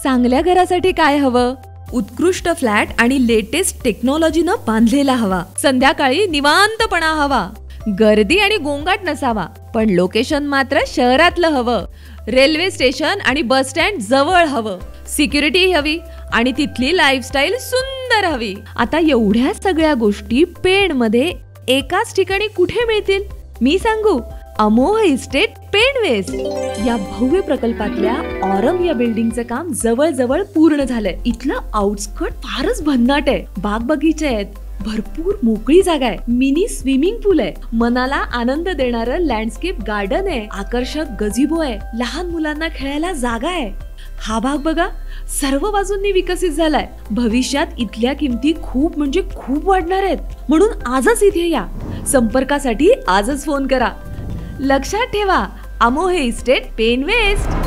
चांगल्या घरासाठी काय हवं? उत्कृष्ट फ्लॅट आणि लेटेस्ट टेक्नॉलॉजीनं बांधलेला हवा. संध्याकाळी निवांतपणा हवा. गर्दी आणि गोंगाट नसावा, पण लोकेशन मात्र शहरातलं हवं. रेल्वे स्टेशन आणि बस स्टँड जवळ हवं. सिक्युरिटी हवी आणि तिथली लाईफस्टाईल सुंदर हवी. आता एवढ्या सगळ्या गोष्टी पेणमध्ये एकाच ठिकाणी कुठे मिळतील? मी सांगू, अमोह इस्टेट पेण वेस्ट या भव्य प्रकल्पातल्या ऑरम या बिल्डिंगचं काम जवळजवळ पूर्ण झालंय. इथलं आउटस्कर्ट फारच भन्नाट आहे. बाग बगीचे आहेत, भरपूर मोकळी जागा आहे, मिनी स्विमिंग पूल आहे, मनाला आनंद देणारं लँडस्केप गार्डन आहे, आकर्षक गझिबो आहे, लहान मुलांना खेळायला जागा आहे. हा भाग बघा, सर्व बाजूंनी विकसित झालाय. भविष्यात इथल्या किमती खूप म्हणजे खूप वाढणार आहेत. म्हणून आजच इथे या. संपर्कासाठी आजच फोन करा. लक्षात ठेवा, अमोह इस्टेट पेण वेस्ट.